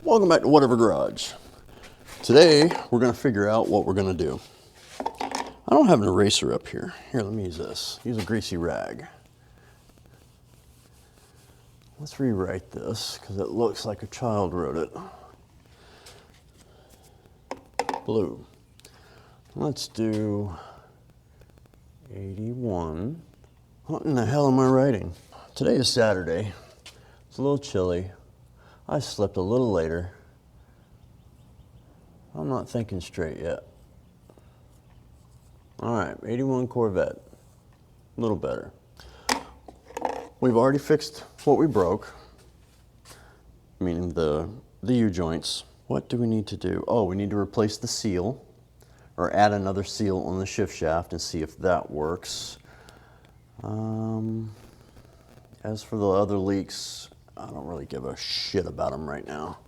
Welcome back to Whatever Garage. Today, we're gonna figure out what we're gonna do. I don't have an eraser up here. Here, let me use this. Use a greasy rag. Let's rewrite this, because it looks like a child wrote it. Blue. Let's do 81. What in the hell am I writing? Today is Saturday. It's a little chilly. I slept a little later. I'm not thinking straight yet. All right, 81 Corvette. A little better. We've already fixed what we broke, meaning the U-joints. What do we need to do? Oh, we need to replace the seal, or add another seal on the shift shaft and see if that works. As for the other leaks, I don't really give a shit about them right now.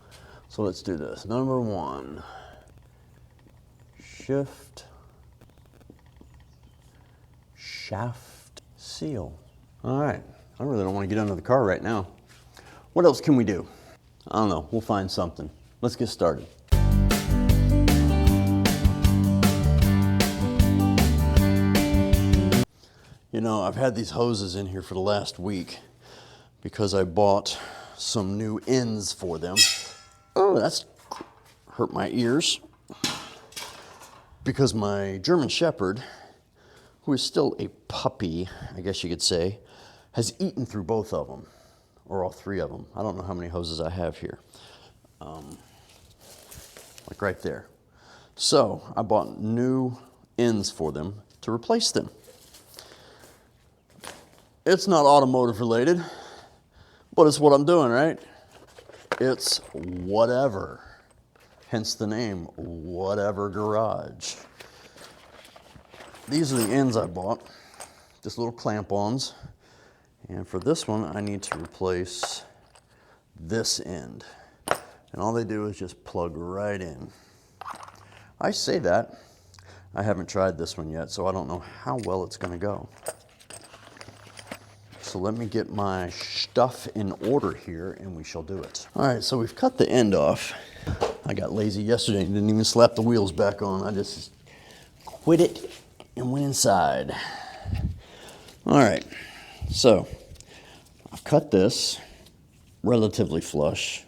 So let's do this. Number one, shift shaft seal. All right, I really don't want to get under the car right now. What else can we do? I don't know, we'll find something. Let's get started. You know, I've had these hoses in here for the last week because I bought some new ends for them. Oh, that's hurt my ears. Because my German Shepherd, who is still a puppy, I guess you could say, has eaten through both of them, or all three of them. I don't know how many hoses I have here. Like right there. So I bought new ends for them to replace them. It's not automotive related, but it's what I'm doing, right? It's whatever. Hence the name, Whatever Garage. These are the ends I bought, just little clamp-ons. And for this one, I need to replace this end. And all they do is just plug right in. I say that. I haven't tried this one yet, so I don't know how well it's gonna go. So let me get my stuff in order here and we shall do it. All right, so we've cut the end off. I got lazy yesterday and didn't even slap the wheels back on. I just quit it and went inside. All right, so I've cut this relatively flush.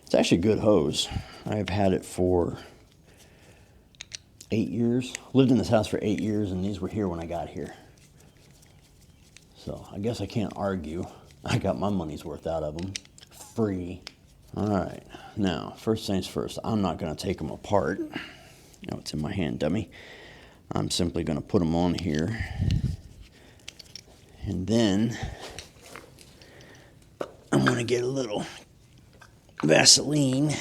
It's actually a good hose. I've had it for 8 years. Lived in this house for 8 years and these were here when I got here. So I guess I can't argue. I got my money's worth out of them. Free. All right, now, first things first, I'm not gonna take them apart. No, it's in my hand, dummy. I'm simply gonna put them on here. And then, I'm gonna get a little Vaseline,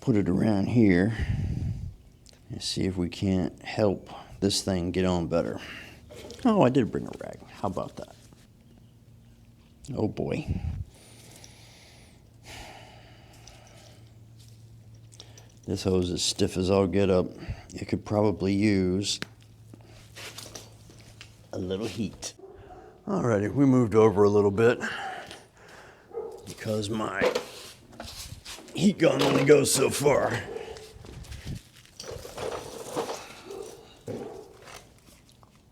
put it around here, and see if we can't help this thing get on better. Oh, I did bring a rag. How about that? Oh boy. This hose is stiff as all get up. It could probably use a little heat. Alrighty, we moved over a little bit because my heat gun only goes so far.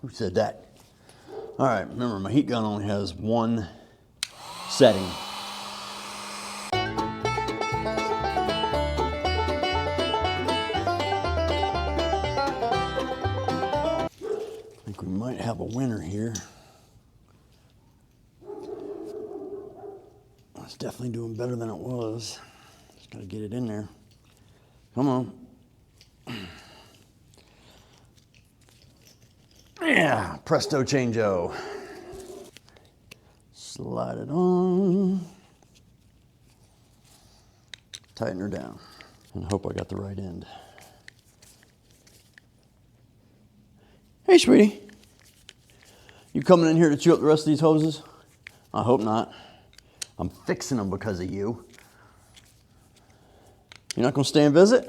Who said that? All right, remember my heat gun only has one setting. I think we might have a winner here. It's definitely doing better than it was. Just gotta get it in there. Come on. Yeah, presto changeo. Slide it on. Tighten her down. And hope I got the right end. Hey, sweetie. You coming in here to chew up the rest of these hoses? I hope not. I'm fixing them because of you. You're not gonna stay and visit?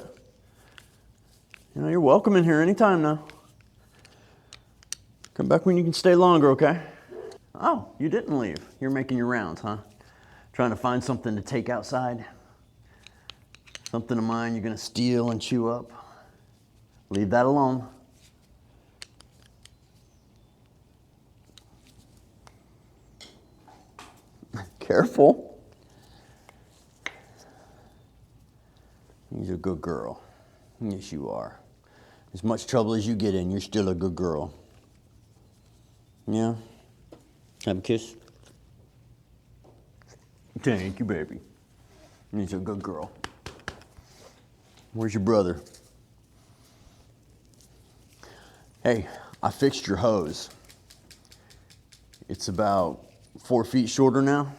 You know, you're welcome in here anytime now. Come back when you can stay longer, okay? Oh, you didn't leave. You're making your rounds, huh? Trying to find something to take outside? Something of mine you're gonna steal and chew up. Leave that alone. Careful. You're a good girl. Yes, you are. As much trouble as you get in, you're still a good girl. Yeah? Have a kiss? Thank you, baby. You're a good girl. Where's your brother? Hey, I fixed your hose. It's about 4 feet shorter now.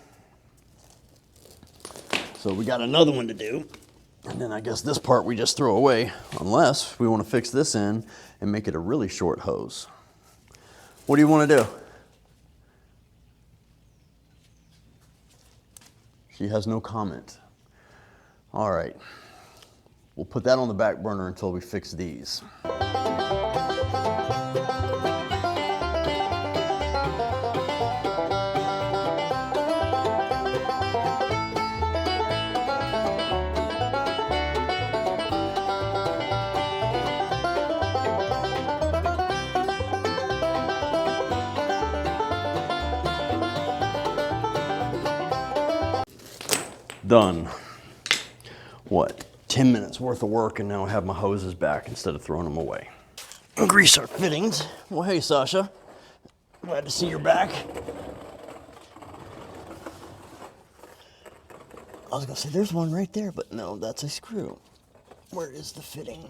So we got another one to do. And then I guess this part we just throw away, unless we want to fix this in and make it a really short hose. What do you want to do? She has no comment. All right, we'll put that on the back burner until we fix these. Done. What, 10 minutes worth of work, and now I have my hoses back instead of throwing them away. Grease our fittings. Well, hey, Sasha. Glad to see you're back. I was gonna say there's one right there, but no, that's a screw. Where is the fitting?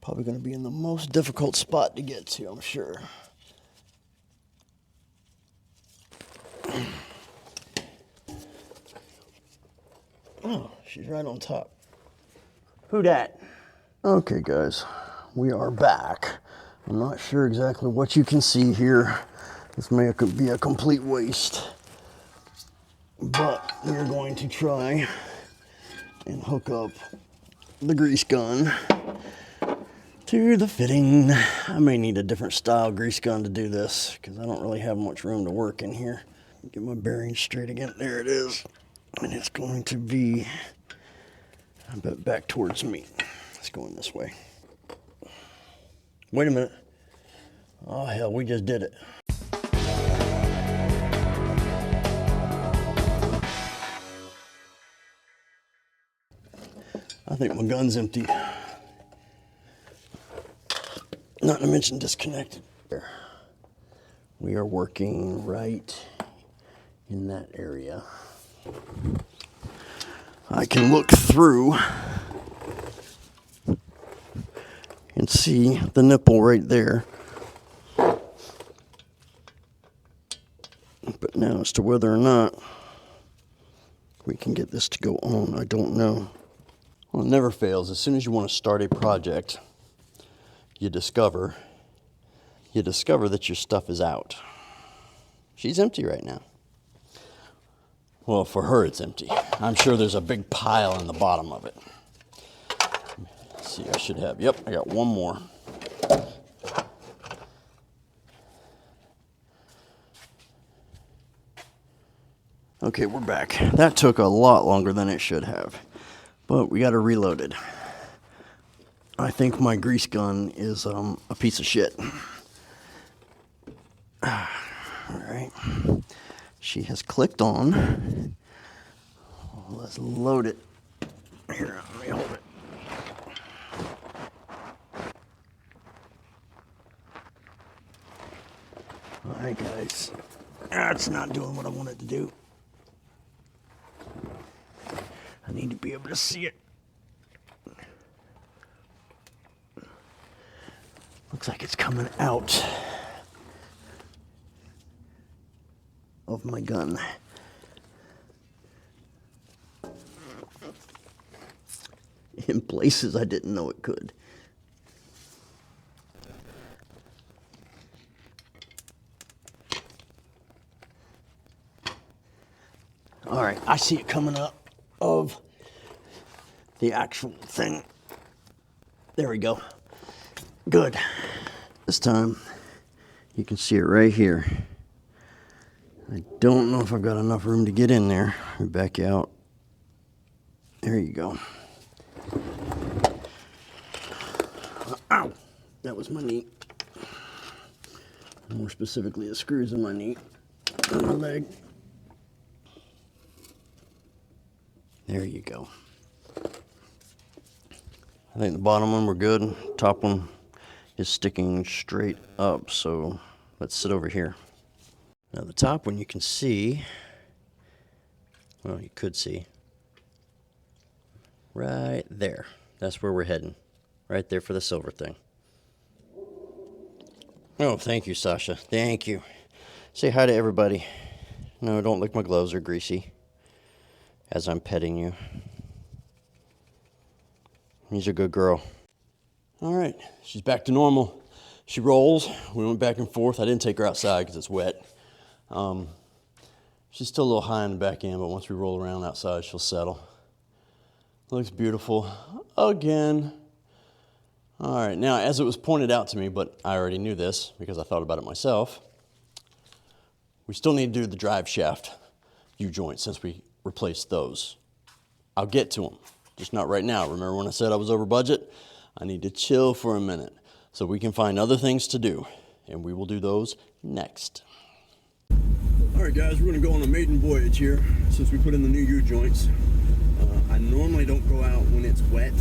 Probably gonna be in the most difficult spot to get to, I'm sure. Oh, she's right on top. Who dat? Okay, guys, we are back. I'm not sure exactly what you can see here. This may be a complete waste, but we're going to try and hook up the grease gun to the fitting. I may need a different style grease gun to do this because I don't really have much room to work in here. Get my bearings straight again. There it is. And it's going to be, I bet, back towards me. It's going this way. Wait a minute. Oh, hell, we just did it. I think my gun's empty. Not to mention disconnected. We are working right in that area. I can look through and see the nipple right there. But now as to whether or not we can get this to go on, I don't know. Well, it never fails. As soon as you want to start a project, you discover that your stuff is out. She's empty right now. Well, for her, it's empty. I'm sure there's a big pile in the bottom of it. Let's see, I should have, yep, I got one more. Okay, we're back. That took a lot longer than it should have, but we got her reloaded. I think my grease gun is a piece of shit. All right. She has clicked on. Let's load it. Here, let me hold it. All right, guys. That's not doing what I want it to do. I need to be able to see it. Looks like it's coming out of my gun. In places I didn't know it could. All right, I see it coming up of the actual thing. There we go. Good. This time, you can see it right here. I don't know if I've got enough room to get in there. Let me back out. There you go. Ow! That was my knee. More specifically, the screws in my knee on my leg. There you go. I think the bottom one we're good. Top one is sticking straight up, so let's sit over here. Now the top one you can see, well, you could see, right there. That's where we're heading. Right there for the silver thing. Oh, thank you, Sasha. Thank you. Say hi to everybody. No, don't lick my gloves, they're greasy. As I'm petting you. He's a good girl. All right, she's back to normal. She rolls. We went back and forth. I didn't take her outside because it's wet. She's still a little high in the back end, but once we roll around outside, she'll settle. Looks beautiful again. All right, now as it was pointed out to me, but I already knew this because I thought about it myself, we still need to do the drive shaft U-joints since we replaced those. I'll get to them, just not right now. Remember when I said I was over budget? I need to chill for a minute so we can find other things to do, and we will do those next. All right, guys, we're gonna go on a maiden voyage here since we put in the new U-joints. I normally don't go out when it's wet.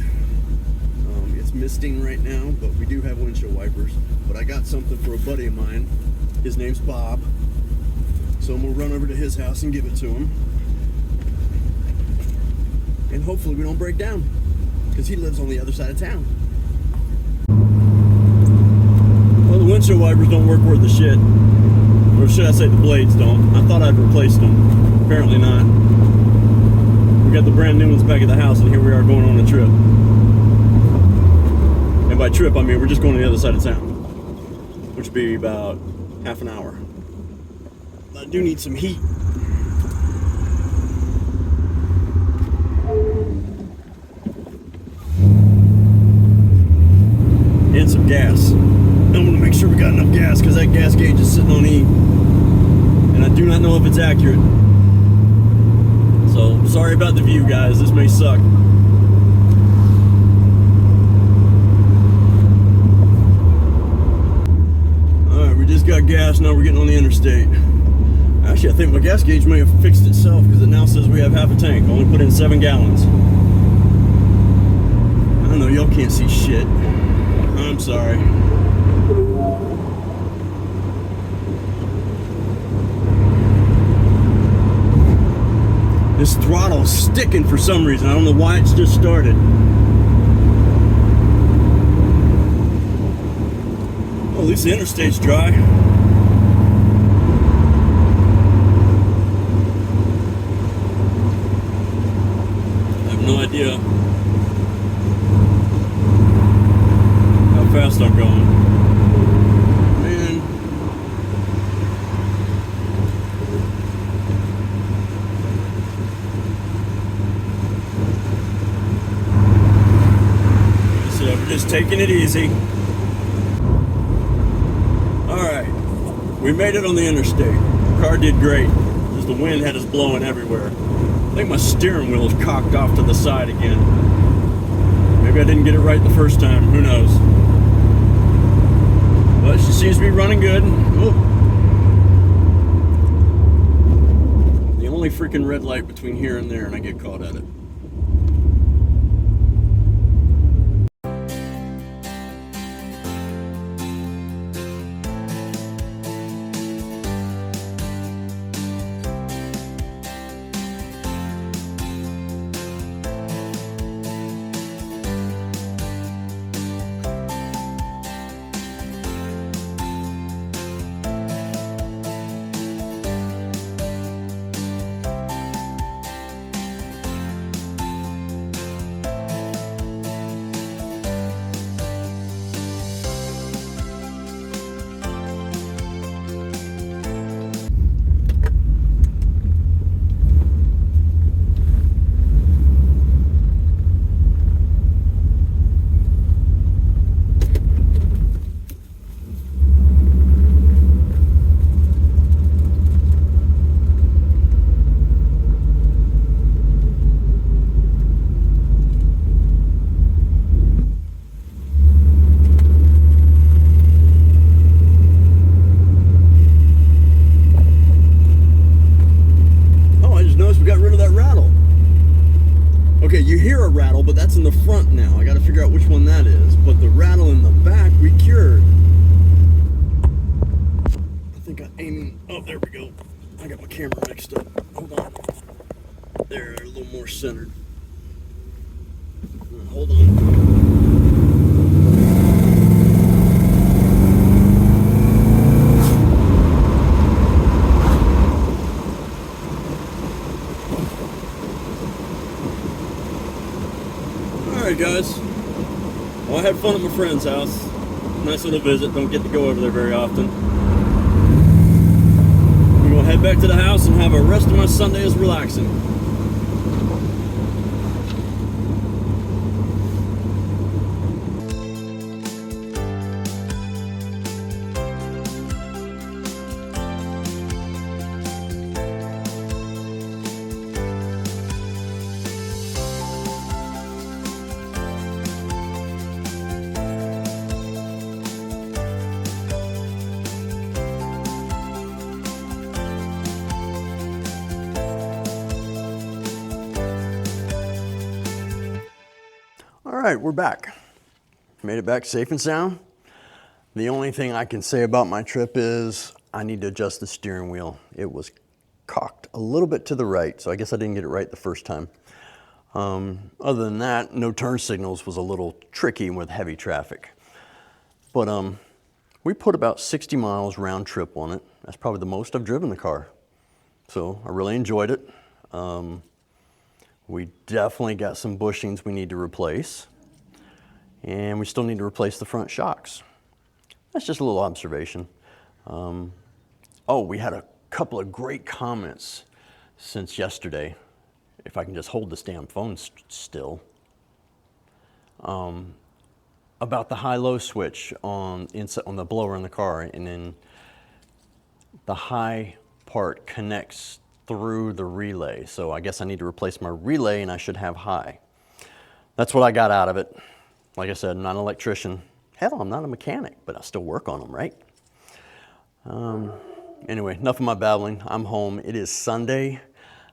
It's misting right now, but we do have windshield wipers. But I got something for a buddy of mine. His name's Bob. So I'm gonna run over to his house and give it to him. And hopefully we don't break down, because he lives on the other side of town. Well, the windshield wipers don't work worth the shit. Or should I say the blades don't. I thought I'd replaced them. Apparently not. We got the brand new ones back at the house, and here we are going on a trip. And by trip, I mean we're just going to the other side of town, which would be about half an hour. I do need some heat. And some gas. I'm going to make sure we got enough gas because that gas gauge is sitting on E. And I do not know if it's accurate. So, sorry about the view, guys. This may suck. Alright, we just got gas. Now we're getting on the interstate. Actually, I think my gas gauge may have fixed itself because it now says we have half a tank. I only put in 7 gallons. I don't know, y'all can't see shit. I'm sorry. This throttle's sticking for some reason. I don't know why it's just started. Well, at least the interstate's dry. I have no idea how fast I'm going. Man. So we're just taking it easy. Alright, we made it on the interstate. The car did great, just the wind had us blowing everywhere. I think my steering wheel is cocked off to the side again. Maybe I didn't get it right the first time, who knows. But she seems to be running good. Ooh. The only freaking red light between here and there, and I get caught at it. rattle, but that's in the front now. I got to figure out which one that is. But the rattle in the back we cured. I think I'm aiming. Oh, there we go. I got my camera mixed up. Hold on. There, a little more centered. Hold on. Alright guys, well, I had fun at my friend's house. Nice little visit, don't get to go over there very often. I'm going to head back to the house and have a rest of my Sunday as relaxing. All right, we're back. Made it back safe and sound. The only thing I can say about my trip is I need to adjust the steering wheel. It was cocked a little bit to the right, so I guess I didn't get it right the first time. Other than that, no turn signals was a little tricky with heavy traffic. But we put about 60 miles round trip on it. That's probably the most I've driven the car. So I really enjoyed it. We definitely got some bushings we need to replace. And we still need to replace the front shocks. That's just a little observation. Oh, we had a couple of great comments since yesterday. If I can just hold this damn phone still. About the high-low switch on the blower in the car, and then the high part connects through the relay. So I guess I need to replace my relay and I should have high. That's what I got out of it. Like I said, I'm not an electrician. Hell, I'm not a mechanic, but I still work on them, right? Anyway, enough of my babbling. I'm home. It is Sunday.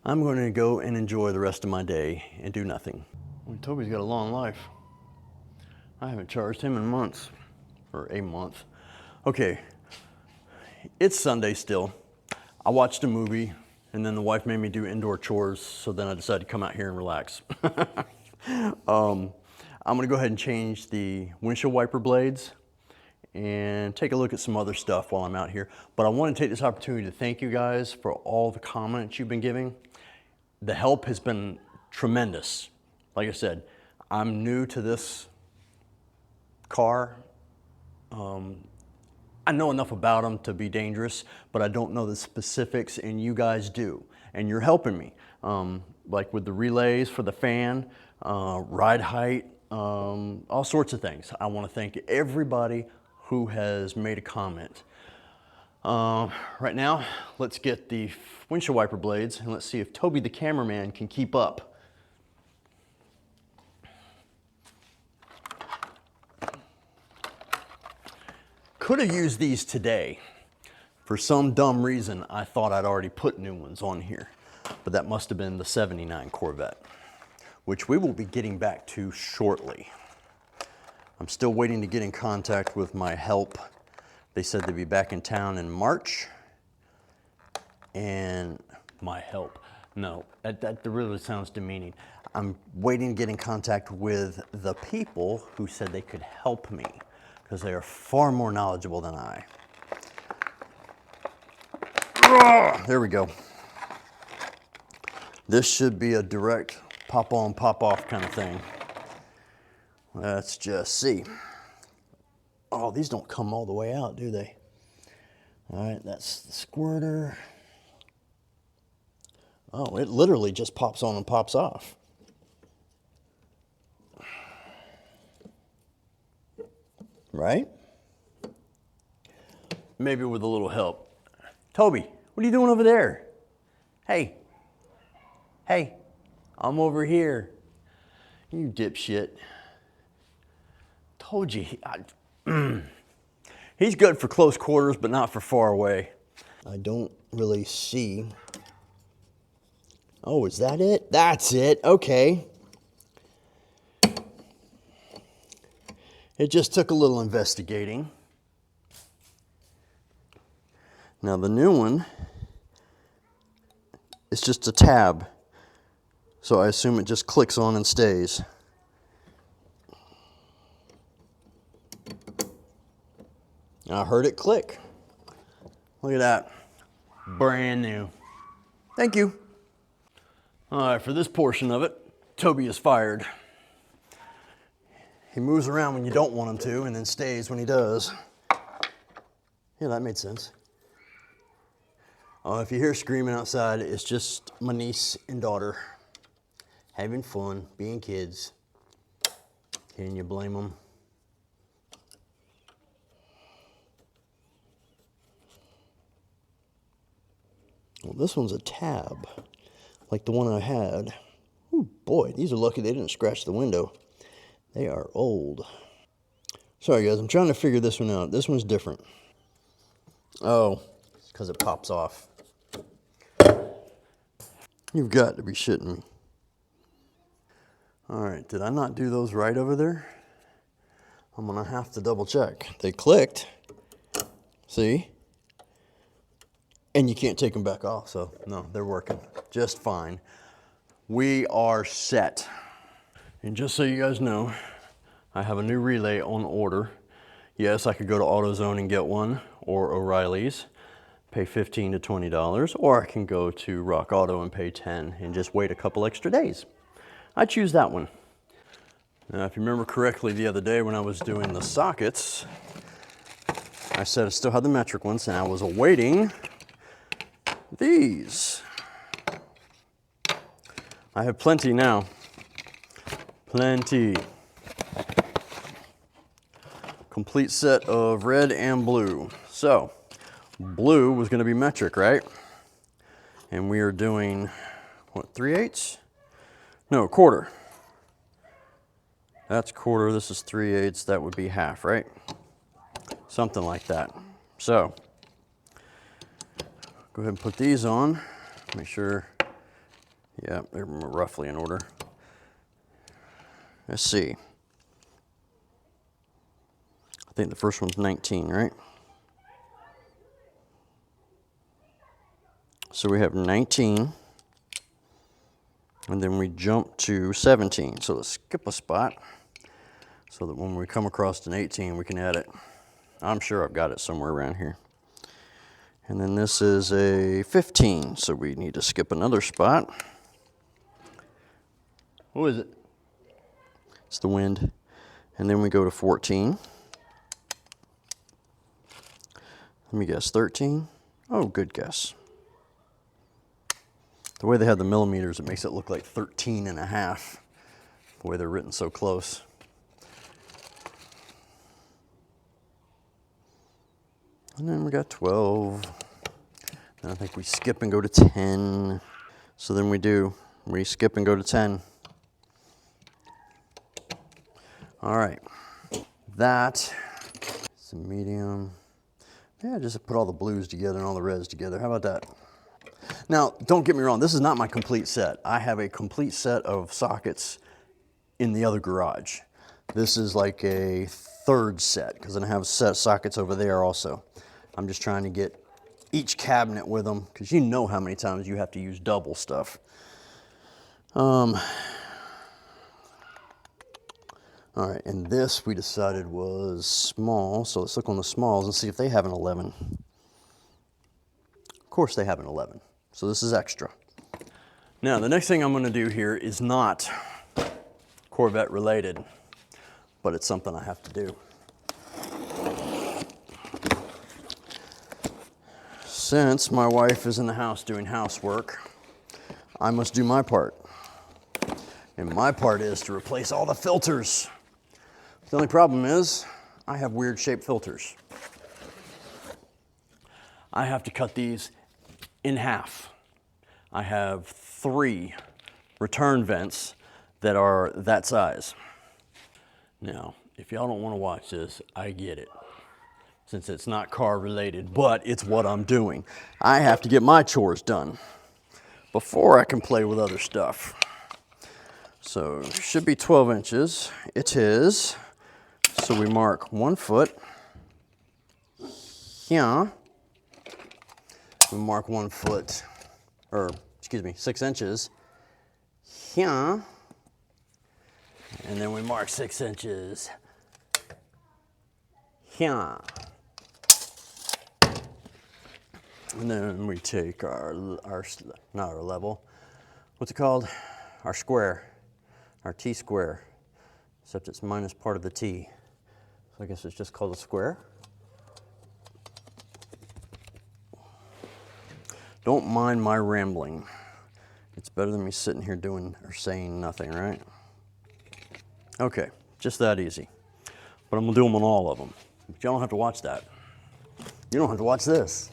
I'm going to go and enjoy the rest of my day and do nothing. Well, Toby's got a long life. I haven't charged him in months, or a month. Okay, it's Sunday still. I watched a movie, and then the wife made me do indoor chores, so then I decided to come out here and relax. I'm gonna go ahead and change the windshield wiper blades and take a look at some other stuff while I'm out here. But I want to take this opportunity to thank you guys for all the comments you've been giving. The help has been tremendous. Like I said, I'm new to this car. I know enough about them to be dangerous, but I don't know the specifics, and you guys do. And you're helping me. Like with the relays for the fan, ride height, all sorts of things. I want to thank everybody who has made a comment. Right now, let's get the windshield wiper blades and let's see if Toby the cameraman can keep up. Could have used these today. For some dumb reason, I thought I'd already put new ones on here, but that must have been the '79 Corvette, which we will be getting back to shortly. I'm still waiting to get in contact with my help. They said they'd be back in town in March. And my help, no, that really sounds demeaning. I'm waiting to get in contact with the people who said they could help me, because they are far more knowledgeable than I. There we go. This should be a direct pop on, pop off kind of thing. Let's just see. Oh, these don't come all the way out, do they? All right, that's the squirter. Oh, it literally just pops on and pops off. Right? Maybe with a little help. Toby, what are you doing over there? Hey. Hey, I'm over here. You dipshit. Told you. He's good for close quarters, but not for far away. I don't really see. Oh, is that it? That's it. Okay. It just took a little investigating. Now the new one is just a tab, so I assume it just clicks on and stays. I heard it click. Look at that. Brand new. Thank you. All right, for this portion of it, Toby is fired. He moves around when you don't want him to and then stays when he does. Yeah, that made sense. If you hear screaming outside, it's just my niece and daughter having fun, being kids. Can you blame them? Well, this one's a tab, like the one I had. Ooh, boy, these are lucky they didn't scratch the window. They are old. Sorry guys, I'm trying to figure this one out. This one's different. Oh, it's because it pops off. You've got to be shitting me. All right, did I not do those right over there? I'm gonna have to double check. They clicked, see? And you can't take them back off, so no, they're working just fine. We are set. And just so you guys know, I have a new relay on order. Yes, I could go to AutoZone and get one, or O'Reilly's, pay $15 to $20, or I can go to Rock Auto and pay $10 and just wait a couple extra days. I choose that one. Now, if you remember correctly the other day when I was doing the sockets, I said I still had the metric ones and I was awaiting these. I have plenty now. Plenty. Complete set of red and blue. So, blue was going to be metric, right? And we are doing, what, 3/8? No, quarter. That's quarter, this is 3/8, that would be half, right? Something like that. So, go ahead and put these on. Make sure, yeah, they're roughly in order. Let's see. I think the first one's 19, right? So we have 19, and then we jump to 17. So let's skip a spot so that when we come across an 18, we can add it. I'm sure I've got it somewhere around here. And then this is a 15, so we need to skip another spot. What is it? It's the wind. And then we go to 14. Let me guess, 13? Oh, good guess. The way they have the millimeters, it makes it look like 13 and a half. The way they're written so close. And then we got 12. And I think we skip and go to 10. So then we skip and go to 10. All right, that is a medium. Yeah, just put all the blues together and all the reds together. How about that? Now, don't get me wrong, this is not my complete set. I have a complete set of sockets in the other garage. This is like a third set, because I have set sockets over there also. I'm just trying to get each cabinet with them, because you know how many times you have to use double stuff. All right, and this we decided was small, so let's look on the smalls and see if they have an 11. Of course they have an 11, so this is extra. Now, the next thing I'm gonna do here is not Corvette related, but it's something I have to do. Since my wife is in the house doing housework, I must do my part. And my part is to replace all the filters. The only problem is, I have weird shaped filters. I have to cut these in half. I have 3 return vents that are that size. Now, if y'all don't want to watch this, I get it, since it's not car related, but it's what I'm doing. I have to get my chores done before I can play with other stuff. So, it should be 12 inches. It is. So we mark 1 foot here. We mark 1 foot, or excuse me, 6 inches here. And then we mark 6 inches here. And then we take our not our level, what's it called? Our square, our T-square, except it's minus part of the T. So I guess it's just called a square. Don't mind my rambling. It's better than me sitting here doing or saying nothing, right? Okay, just that easy. But I'm gonna do them on all of them. But you don't have to watch that. You don't have to watch this.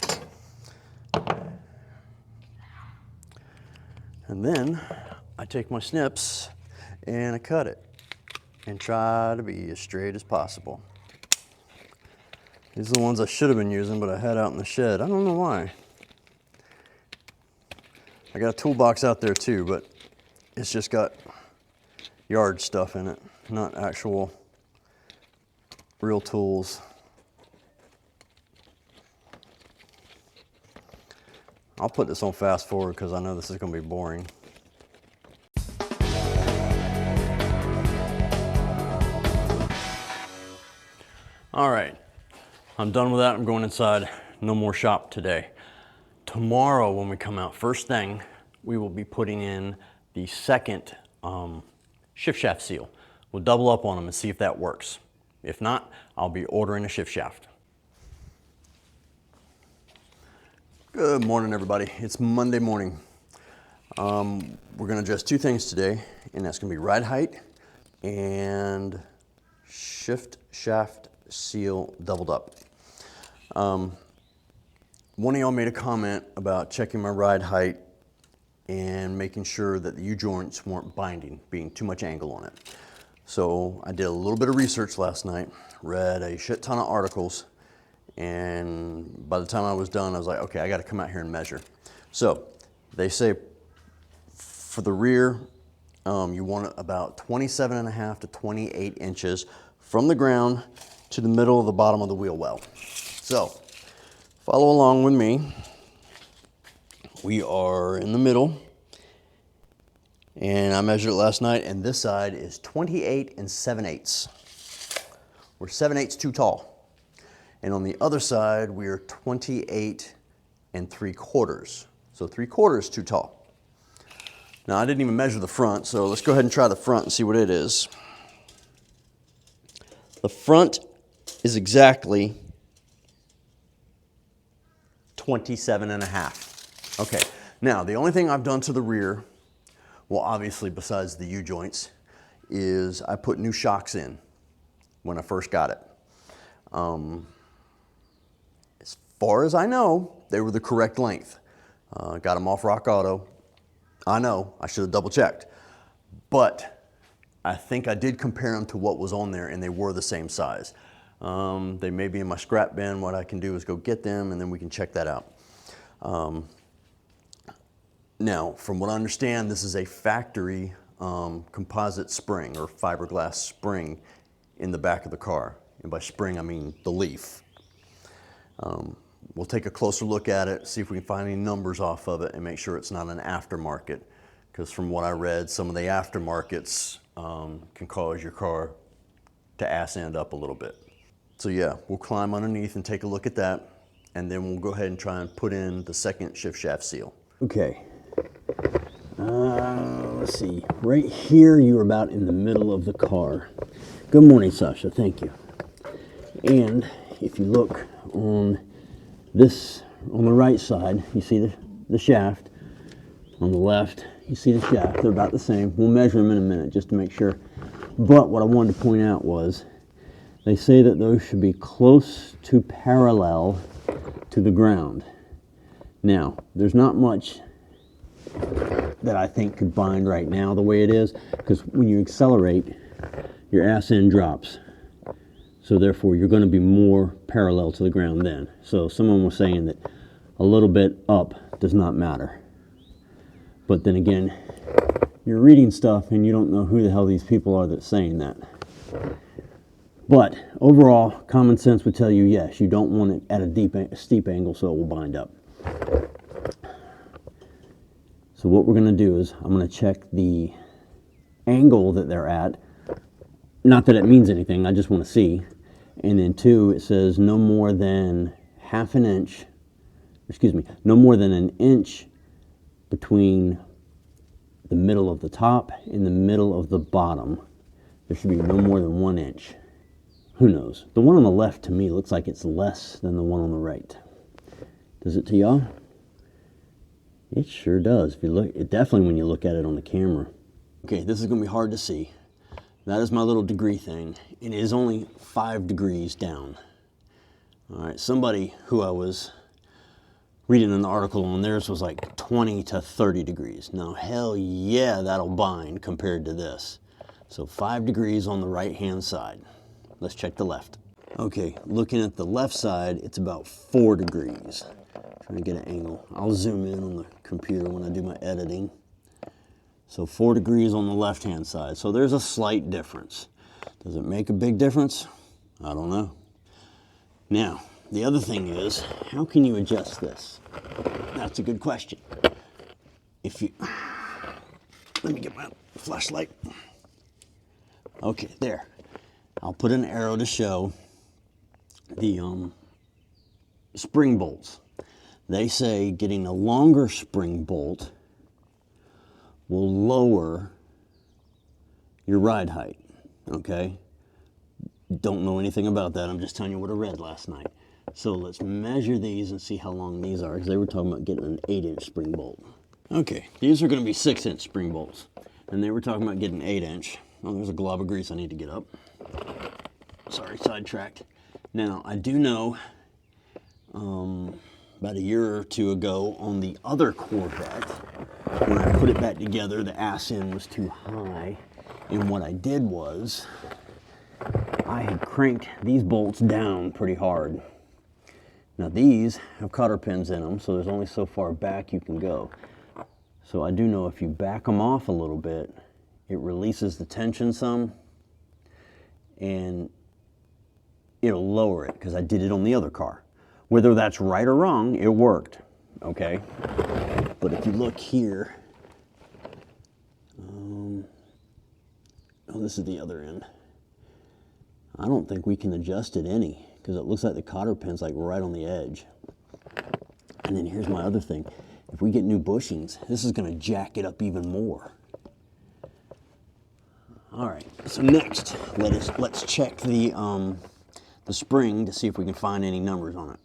And then I take my snips and I cut it and try to be as straight as possible. These are the ones I should have been using, but I had out in the shed. I don't know why. I got a toolbox out there too, but it's just got yard stuff in it, not actual real tools. I'll put this on fast forward because I know this is going to be boring. All right, I'm done with that. I'm going inside. No more shop today. Tomorrow when we come out, first thing, we will be putting in the second shift shaft seal. We'll double up on them and see if that works. If not, I'll be ordering a shift shaft. Good morning, everybody. It's Monday morning. We're gonna adjust 2 things today, and that's gonna be ride height and shift shaft seal doubled up. One of y'all made a comment about checking my ride height and making sure that the U-joints weren't binding, being too much angle on it. So I did a little bit of research last night, read a shit ton of articles, and by the time I was done, I was like, okay, I gotta come out here and measure. So they say for the rear, you want about 27.5 to 28 inches from the ground to the middle of the bottom of the wheel well. So follow along with me. We are in the middle, and I measured it last night, and this side is 28 7/8. We're 7/8 too tall. And on the other side, we are 28 3/4. So 3/4 too tall. Now I didn't even measure the front, so let's go ahead and try the front and see what it is. The front is exactly 27.5. Okay, now the only thing I've done to the rear, well obviously besides the U-joints, is I put new shocks in when I first got it. As far as I know, they were the correct length. Got them off Rock Auto. I know, I should have double checked. But I think I did compare them to what was on there, and they were the same size. They may be in my scrap bin. What I can do is go get them, and then we can check that out. Now, from what I understand, this is a factory composite spring or fiberglass spring in the back of the car. And by spring, I mean the leaf. We'll take a closer look at it, see if we can find any numbers off of it, and make sure it's not an aftermarket. Because from what I read, some of the aftermarkets can cause your car to ass end up a little bit. So yeah, we'll climb underneath and take a look at that, and then we'll go ahead and try and put in the second shift shaft seal. Okay, let's see. Right here, you're about in the middle of the car. Good morning, Sasha, thank you. And if you look on this, on the right side, you see the shaft. On the left, you see the shaft. They're about the same. We'll measure them in a minute just to make sure. But what I wanted to point out was, they say that those should be close to parallel to the ground. Now, there's not much that I think could bind right now the way it is, because when you accelerate, your ass end drops. So therefore, you're going to be more parallel to the ground then. So someone was saying that a little bit up does not matter. But then again, you're reading stuff and you don't know who the hell these people are that's saying that. But overall, common sense would tell you, yes, you don't want it at a steep angle so it will bind up. So what we're going to do is I'm going to check the angle that they're at. Not that it means anything, I just want to see. And then 2, it says no more than no more than an inch between the middle of the top and the middle of the bottom. There should be no more than 1 inch. Who knows? The one on the left to me looks like it's less than the one on the right. Does it to y'all? It sure does. If you look, it definitely when you look at it on the camera. Okay, this is going to be hard to see. That is my little degree thing. It is only 5 degrees down. All right, somebody who I was reading an article on, theirs was like 20 to 30 degrees. Now, hell yeah, that'll bind compared to this. So 5 degrees on the right-hand side. Let's check the left. Okay, looking at the left side, it's about 4 degrees. Trying to get an angle. I'll zoom in on the computer when I do my editing. So 4 degrees on the left-hand side. So there's a slight difference. Does it make a big difference? I don't know. Now, the other thing is, how can you adjust this? That's a good question. If you, let me get my flashlight. Okay, there. I'll put an arrow to show the spring bolts. They say getting a longer spring bolt will lower your ride height, okay? Don't know anything about that. I'm just telling you what I read last night. So let's measure these and see how long these are, because they were talking about getting an 8-inch spring bolt. Okay, these are going to be 6-inch spring bolts, and they were talking about getting 8-inch. Oh, there's a glob of grease I need to get up. Sorry, sidetracked. Now, I do know about a year or 2 ago on the other Corvette, when I put it back together, the ass end was too high, and what I did was I had cranked these bolts down pretty hard. Now these have cotter pins in them, so there's only so far back you can go. So I do know if you back them off a little bit, it releases the tension some, and it'll lower it, because I did it on the other car. Whether that's right or wrong, it worked, okay? But if you look here, oh, this is the other end. I don't think we can adjust it any, because it looks like the cotter pin's like right on the edge. And then here's my other thing. If we get new bushings, this is going to jack it up even more. All right, so next, let's check the spring to see if we can find any numbers on it.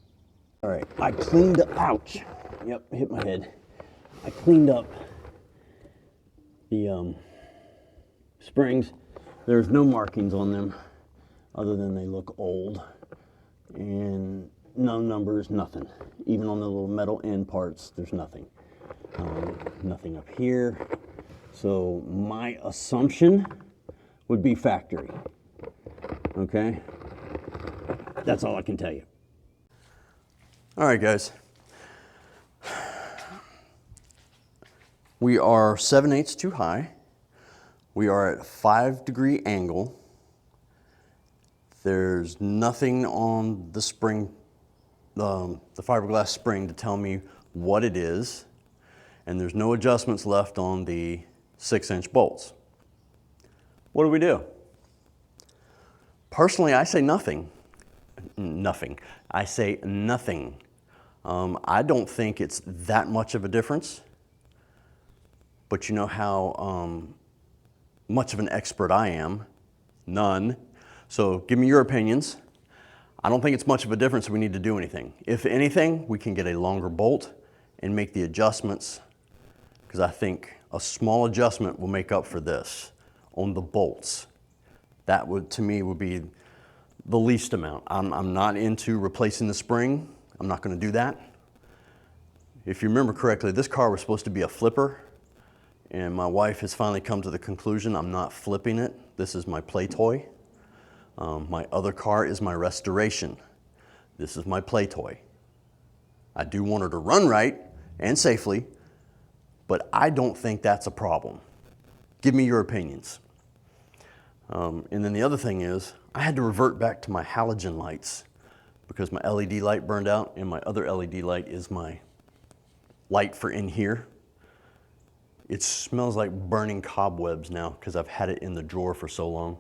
All right, I cleaned up, ouch, yep, hit my head. I cleaned up the springs. There's no markings on them other than they look old, and no numbers, nothing. Even on the little metal end parts, there's nothing. Nothing up here. So my assumption would be factory, okay? That's all I can tell you. All right, guys. We are 7/8 too high. We are at a 5-degree angle. There's nothing on the spring, the fiberglass spring, to tell me what it is. And there's no adjustments left on the 6-inch bolts. What do we do? Personally, I say nothing. Nothing. I say nothing. I don't think it's that much of a difference. But you know how much of an expert I am. None. So give me your opinions. I don't think it's much of a difference if we need to do anything. If anything, we can get a longer bolt and make the adjustments, because I think a small adjustment will make up for this on the bolts. That would, to me, would be the least amount. I'm not into replacing the spring. I'm not going to do that. If you remember correctly, this car was supposed to be a flipper, and my wife has finally come to the conclusion I'm not flipping it. This is my play toy. My other car is my restoration. This is my play toy. I do want her to run right and safely, but I don't think that's a problem. Give me your opinions. And then the other thing is, I had to revert back to my halogen lights because my LED light burned out, and my other LED light is my light for in here. It smells like burning cobwebs now because I've had it in the drawer for so long.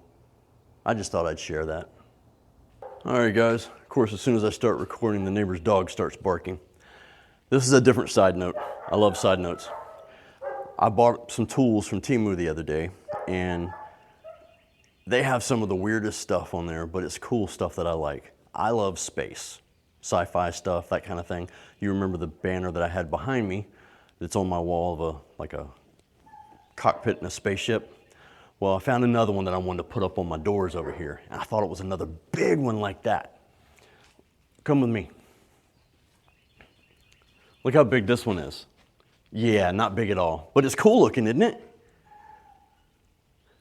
I just thought I'd share that. All right, guys. Of course, as soon as I start recording, the neighbor's dog starts barking. This is a different side note. I love side notes. I bought some tools from Temu the other day, and they have some of the weirdest stuff on there, but it's cool stuff that I like. I love space, sci-fi stuff, that kind of thing. You remember the banner that I had behind me that's on my wall of like a cockpit in a spaceship? Well, I found another one that I wanted to put up on my doors over here, and I thought it was another big one like that. Come with me. Look how big this one is. Yeah, not big at all, but it's cool looking, isn't it?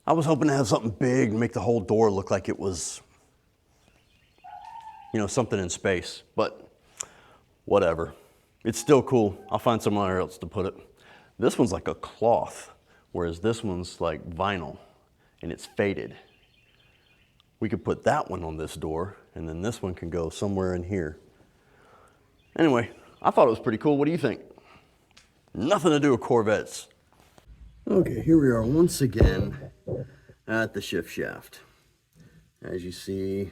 I was hoping to have something big and make the whole door look like it was, you know, something in space, but whatever. It's still cool. I'll find somewhere else to put it. This one's like a cloth, whereas this one's like vinyl, and it's faded. We could put that one on this door, and then this one can go somewhere in here. Anyway, I thought it was pretty cool. What do you think? Nothing to do with Corvettes. Okay, here we are once again at the shift shaft. As you see,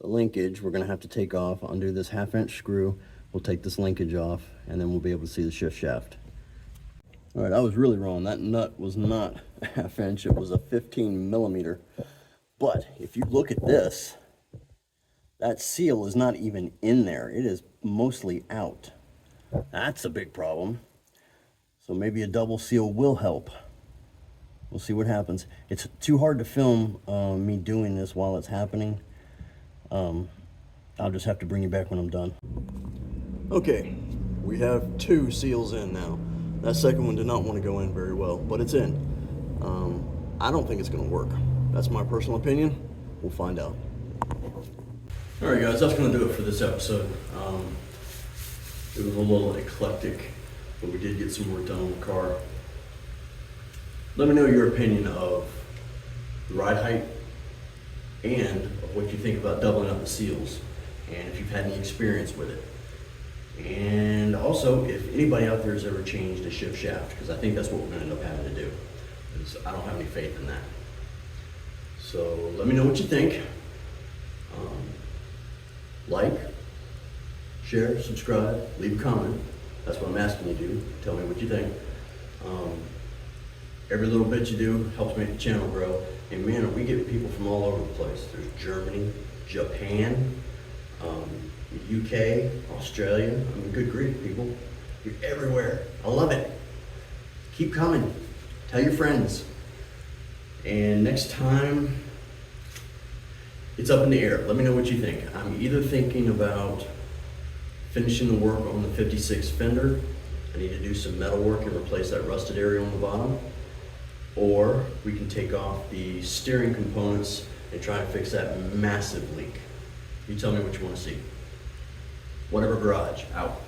the linkage we're going to have to take off, undo this 1/2-inch screw. We'll take this linkage off, and then we'll be able to see the shift shaft. All right, I was really wrong. That nut was not a 1/2 inch. It was a 15 millimeter. But if you look at this, that seal is not even in there. It is mostly out. That's a big problem. So maybe a double seal will help. We'll see what happens. It's too hard to film me doing this while it's happening. I'll just have to bring you back when I'm done. Okay, we have 2 seals in now. That second one did not want to go in very well, but it's in. I don't think it's going to work. That's my personal opinion. We'll find out. All right, guys, that's going to do it for this episode. It was a little eclectic, but we did get some work done on the car. Let me know your opinion of the ride height and what you think about doubling up the seals, and if you've had any experience with it. And also, if anybody out there has ever changed a shift shaft, because I think that's what we're going to end up having to do. Because I don't have any faith in that. So let me know what you think. Like, share, subscribe, leave a comment. That's what I'm asking you to do. Tell me what you think. Every little bit you do helps make the channel grow. And man, we get people from all over the place. There's Germany, Japan, UK, Australia. I mean, good grief, people. You're everywhere. I love it. Keep coming. Tell your friends. And next time, it's up in the air. Let me know what you think. I'm either thinking about finishing the work on the 56 fender. I need to do some metal work and replace that rusted area on the bottom. Or we can take off the steering components and try and fix that massive leak. You tell me what you want to see. Whatever garage, out.